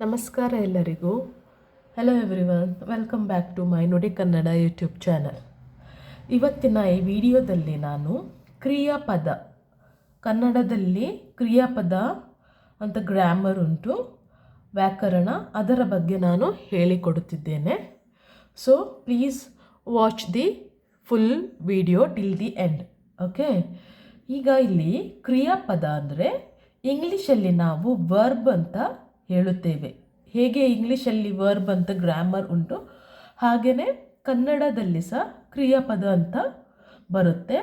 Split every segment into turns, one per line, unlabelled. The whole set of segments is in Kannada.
ನಮಸ್ಕಾರ ಎಲ್ಲರಿಗೂ. Hello everyone, welcome back to my Nudi Kannada YouTube channel. ಇವತ್ತಿನ ಈ ವಿಡಿಯೋದಲ್ಲಿ ನಾನು ಕ್ರಿಯಾಪದ, ಕನ್ನಡದಲ್ಲಿ ಕ್ರಿಯಾಪದ ಅಂತ ಗ್ರಾಮರ್ ಉಂಟು, ವ್ಯಾಕರಣ, ಅದರ ಬಗ್ಗೆ ನಾನು ಹೇಳಿಕೊಡುತ್ತಿದ್ದೇನೆ. So please watch the full video till the end. Okay, ಈಗ ಇಲ್ಲಿ ಕ್ರಿಯಾಪದ ಅಂದರೆ ಇಂಗ್ಲೀಷಲ್ಲಿ ನಾವು ವರ್ಬ್ ಅಂತ ಹೇಳುತ್ತೇವೆ. ಹೇಗೆ ಇಂಗ್ಲೀಷಲ್ಲಿ ವರ್ಬ್ ಅಂತ ಗ್ರಾಮರ್ ಉಂಟು, ಹಾಗೆಯೇ ಕನ್ನಡದಲ್ಲಿ ಸಹ ಕ್ರಿಯಾಪದ ಅಂತ ಬರುತ್ತೆ.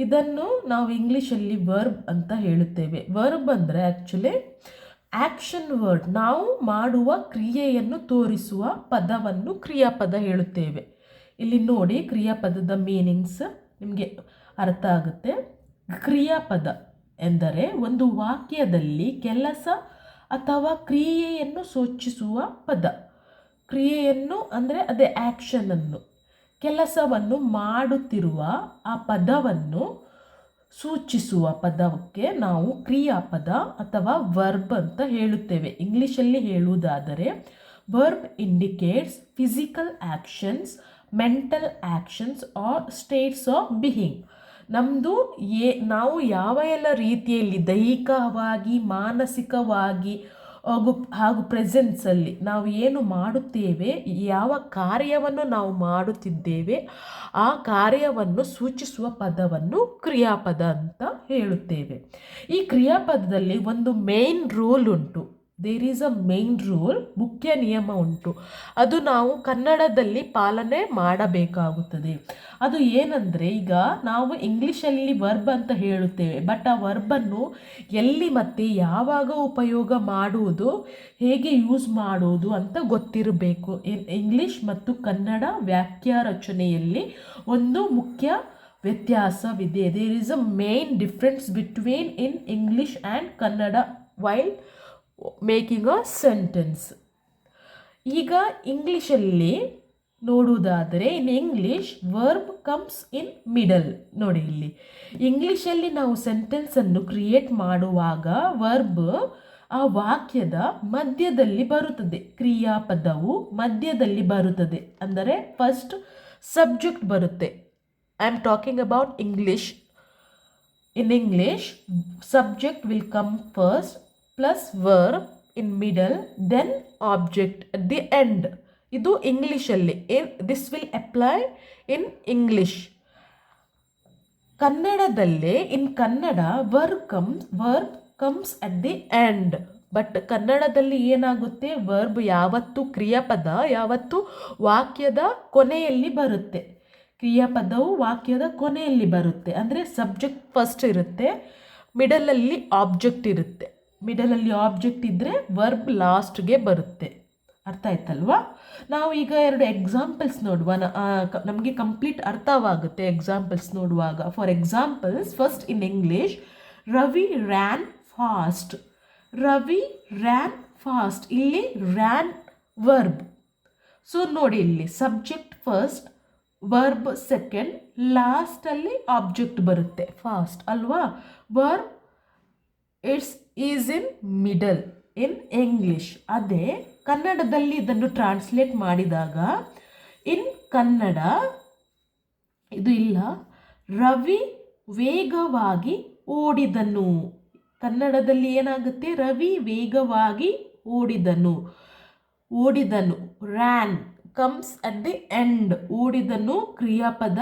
ಇದನ್ನು ನಾವು ಇಂಗ್ಲೀಷಲ್ಲಿ ವರ್ಬ್ ಅಂತ ಹೇಳುತ್ತೇವೆ. ವರ್ಬ್ ಅಂದರೆ ಆ್ಯಕ್ಚುಲಿ ಆ್ಯಕ್ಷನ್ ವರ್ಡ್, ನಾವು ಮಾಡುವ ಕ್ರಿಯೆಯನ್ನು ತೋರಿಸುವ ಪದವನ್ನು ಕ್ರಿಯಾಪದ ಹೇಳುತ್ತೇವೆ. ಇಲ್ಲಿ ನೋಡಿ, ಕ್ರಿಯಾಪದದ ಮೀನಿಂಗ್ಸ್ ನಿಮಗೆ ಅರ್ಥ ಆಗುತ್ತೆ. ಕ್ರಿಯಾಪದ ಎಂದರೆ ಒಂದು ವಾಕ್ಯದಲ್ಲಿ ಕೆಲಸ ಅಥವಾ ಕ್ರಿಯೆಯನ್ನು ಸೂಚಿಸುವ ಪದ. ಕ್ರಿಯೆಯನ್ನು ಅಂದರೆ ಅದೇ ಆ್ಯಕ್ಷನನ್ನು, ಕೆಲಸವನ್ನು ಮಾಡುತ್ತಿರುವ ಆ ಪದವನ್ನು ಸೂಚಿಸುವ ಪದಕ್ಕೆ ನಾವು ಕ್ರಿಯಾಪದ ಅಥವಾ ವರ್ಬ್ ಅಂತ ಹೇಳುತ್ತೇವೆ. ಇಂಗ್ಲೀಷಲ್ಲಿ ಹೇಳುವುದಾದರೆ verb indicates physical actions, mental actions or states of being. ನಮ್ಮದು ನಾವು ಯಾವ ಎಲ್ಲ ರೀತಿಯಲ್ಲಿ ದೈಹಿಕವಾಗಿ, ಮಾನಸಿಕವಾಗಿ ಹಾಗೂ ಪ್ರೆಸೆನ್ಸಲ್ಲಿ ನಾವು ಏನು ಮಾಡುತ್ತೇವೆ, ಯಾವ ಕಾರ್ಯವನ್ನು ನಾವು ಮಾಡುತ್ತಿದ್ದೇವೆ, ಆ ಕಾರ್ಯವನ್ನು ಸೂಚಿಸುವ ಪದವನ್ನು ಕ್ರಿಯಾಪದ ಅಂತ ಹೇಳುತ್ತೇವೆ. ಈ ಕ್ರಿಯಾಪದದಲ್ಲಿ ಒಂದು ಮೇನ್ ರೂಲ್ ಉಂಟು. There is a main rule, ಮುಖ್ಯ ನಿಯಮ ಉಂಟು. ಅದು ನಾವು ಕನ್ನಡದಲ್ಲಿ ಪಾಲನೆ ಮಾಡಬೇಕಾಗುತ್ತದೆ. ಅದು ಏನಂದರೆ, ಈಗ ನಾವು ಇಂಗ್ಲೀಷಲ್ಲಿ ವರ್ಬ್ ಅಂತ ಹೇಳುತ್ತೇವೆ, ಬಟ್ ಆ ವರ್ಬನ್ನು ಎಲ್ಲಿ ಮತ್ತು ಯಾವಾಗ ಉಪಯೋಗ ಮಾಡುವುದು, ಹೇಗೆ ಯೂಸ್ ಮಾಡುವುದು ಅಂತ ಗೊತ್ತಿರಬೇಕು. ಇಂಗ್ಲೀಷ್ ಮತ್ತು ಕನ್ನಡ ವಾಕ್ಯ ರಚನೆಯಲ್ಲಿ ಒಂದು ಮುಖ್ಯ ವ್ಯತ್ಯಾಸವಿದೆ. There is a main difference between in English and Kannada while making a sentence. ಈಗ ಇಂಗ್ಲೀಷಲ್ಲಿ ನೋಡುವುದಾದರೆ, in English verb comes in middle. ನೋಡಿ, ಇಲ್ಲಿ ಇಂಗ್ಲೀಷಲ್ಲಿ ನಾವು ಸೆಂಟೆನ್ಸನ್ನು ಕ್ರಿಯೇಟ್ ಮಾಡುವಾಗ ವರ್ಬ್ ಆ ವಾಕ್ಯದ ಮಧ್ಯದಲ್ಲಿ ಬರುತ್ತದೆ. ಕ್ರಿಯಾಪದವು ಮಧ್ಯದಲ್ಲಿ ಬರುತ್ತದೆ. ಅಂದರೆ ಫಸ್ಟ್ ಸಬ್ಜೆಕ್ಟ್ ಬರುತ್ತೆ. I am talking about English. In English subject will come first plus verb in middle, then object at the end. ಇದು ಇಂಗ್ಲೀಷಲ್ಲಿ. This will apply in English. ಕನ್ನಡದಲ್ಲೇ in Kannada verb comes at the end. But ಕನ್ನಡದಲ್ಲಿ ಏನಾಗುತ್ತೆ, ವರ್ಬ್ ಯಾವತ್ತು, ಕ್ರಿಯಾಪದ ಯಾವತ್ತು ವಾಕ್ಯದ ಕೊನೆಯಲ್ಲಿ ಬರುತ್ತೆ. ಕ್ರಿಯಾಪದವು ವಾಕ್ಯದ ಕೊನೆಯಲ್ಲಿ ಬರುತ್ತೆ. ಅಂದರೆ ಸಬ್ಜೆಕ್ಟ್ ಫಸ್ಟ್ ಇರುತ್ತೆ, ಮಿಡಲಲ್ಲಿ ಆಬ್ಜೆಕ್ಟ್ ಇರುತ್ತೆ. ಮಿಡಲಲ್ಲಿ ಆಬ್ಜೆಕ್ಟ್ ಇದ್ದರೆ ವರ್ಬ್ ಲಾಸ್ಟ್ಗೆ ಬರುತ್ತೆ. ಅರ್ಥ ಆಯ್ತಲ್ವಾ? ನಾವು ಈಗ ಎರಡು ಎಕ್ಸಾಂಪಲ್ಸ್ ನೋಡುವ, ನಮಗೆ ಕಂಪ್ಲೀಟ್ ಅರ್ಥವಾಗುತ್ತೆ ಎಕ್ಸಾಂಪಲ್ಸ್ ನೋಡುವಾಗ. For examples, first in English, Ravi ran fast. Ravi ran fast. ಇಲ್ಲಿ ರ್ಯಾನ್ ವರ್ಬ್. ಸೊ ನೋಡಿ, ಇಲ್ಲಿ ಸಬ್ಜೆಕ್ಟ್ ಫಸ್ಟ್, ವರ್ಬ್ ಸೆಕೆಂಡ್, ಲಾಸ್ಟಲ್ಲಿ ಆಬ್ಜೆಕ್ಟ್ ಬರುತ್ತೆ. ಫಾಸ್ಟ್ ಅಲ್ವಾ? Verb is in middle in English. ಅದೇ ಕನ್ನಡದಲ್ಲಿ ಇದನ್ನು ಟ್ರಾನ್ಸ್ಲೇಟ್ ಮಾಡಿದಾಗ, ಇನ್ ಕನ್ನಡ ಇದು ಇಲ್ಲ, ರವಿ ವೇಗವಾಗಿ ಓಡಿದನು. ಕನ್ನಡದಲ್ಲಿ ಏನಾಗುತ್ತೆ, ರವಿ ವೇಗವಾಗಿ ಓಡಿದನು. Ran comes at the end. ಓಡಿದನು ಕ್ರಿಯಾಪದ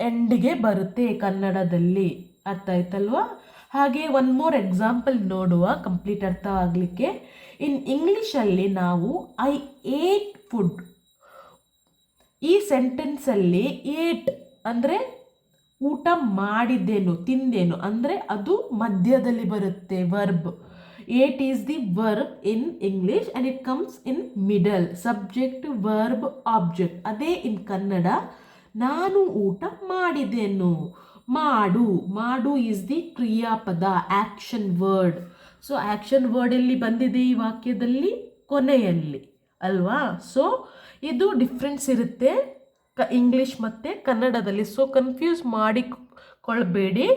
ಎಂಡ್ಗೆ ಬರುತ್ತೆ ಕನ್ನಡದಲ್ಲಿ. ಅರ್ಥ ಆಯ್ತಲ್ವಾ? ಹಾಗೆ ಒನ್ ಮೋರ್ ಎಕ್ಸಾಂಪಲ್ ನೋಡುವ, ಕಂಪ್ಲೀಟ್ ಅರ್ಥ ಆಗಲಿಕ್ಕೆ. ಇನ್ ಇಂಗ್ಲೀಷಲ್ಲಿ ನಾವು ಐ ಏಟ್ ಫುಡ್. ಈ ಸೆಂಟೆನ್ಸಲ್ಲಿ ಏಟ್ ಅಂದರೆ ಊಟ ಮಾಡಿದ್ದೇನು, ತಿಂದೇನು, ಅಂದರೆ ಅದು ಮಧ್ಯದಲ್ಲಿ ಬರುತ್ತೆ verb. Eat is the verb in English and it comes in middle. Subject, verb, object. ಅದೇ ಇನ್ ಕನ್ನಡ, ನಾನು ಊಟ ಮಾಡಿದೆನು. ಮಾಡು ಈಸ್ ದಿ ಕ್ರಿಯಾಪದ, action word. So action word ಎಲ್ಲಿ ಬಂದಿದೆ ಈ ವಾಕ್ಯದಲ್ಲಿ? ಕೊನೆಯಲ್ಲಿ ಅಲ್ವಾ? ಸೊ ಇದು ಡಿಫ್ರೆನ್ಸ್ ಇರುತ್ತೆ ಇಂಗ್ಲೀಷ್ ಮತ್ತು ಕನ್ನಡದಲ್ಲಿ. So confuse ಮಾಡಿಕೊಳ್ಳಬೇಡಿ.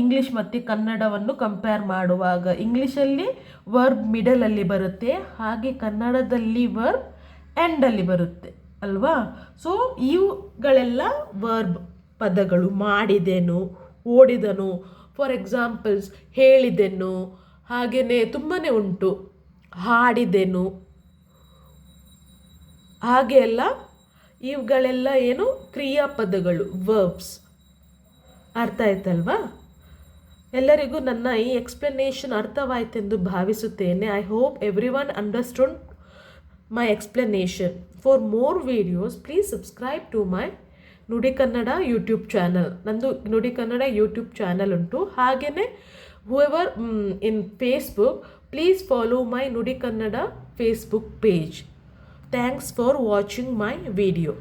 ಇಂಗ್ಲೀಷ್ ಮತ್ತು ಕನ್ನಡವನ್ನು ಕಂಪೇರ್ ಮಾಡುವಾಗ ಇಂಗ್ಲೀಷಲ್ಲಿ ವರ್ಬ್ ಮಿಡಲಲ್ಲಿ ಬರುತ್ತೆ, ಹಾಗೆ ಕನ್ನಡದಲ್ಲಿ ವರ್ಬ್ ಎಂಡಲ್ಲಿ ಬರುತ್ತೆ ಅಲ್ವಾ. ಸೊ ಇವುಗಳೆಲ್ಲ ವರ್ಬ್ ಪದಗಳು. ಮಾಡಿದೆನು, ಓಡಿದನು, ಫಾರ್ ಎಕ್ಸಾಂಪಲ್ಸ್ ಹೇಳಿದೆನು, ಹಾಗೆಯೇ ತುಂಬಾ ಉಂಟು. ಹಾಡಿದೆನು, ಹಾಗೆ ಎಲ್ಲ ಇವುಗಳೆಲ್ಲ ಏನು ಕ್ರಿಯಾಪದಗಳು, ವರ್ಬ್ಸ್. ಅರ್ಥ ಆಯ್ತಲ್ವಾ? ಎಲ್ಲರಿಗೂ ನನ್ನ ಈ ಎಕ್ಸ್ಪ್ಲನೇಷನ್ ಅರ್ಥವಾಯ್ತೆಂದು ಭಾವಿಸುತ್ತೇನೆ. I hope everyone understand my explanation. For more videos please subscribe to my Nudi Kannada YouTube channel. ನಂದು ನುಡಿ ಕನ್ನಡ ಯೂಟ್ಯೂಬ್ ಚಾನಲ್ ಉಂಟು. ಹಾಗೆಯೇ whoever in Facebook, please follow my ನುಡಿ Kannada Facebook page. Thanks for watching my video.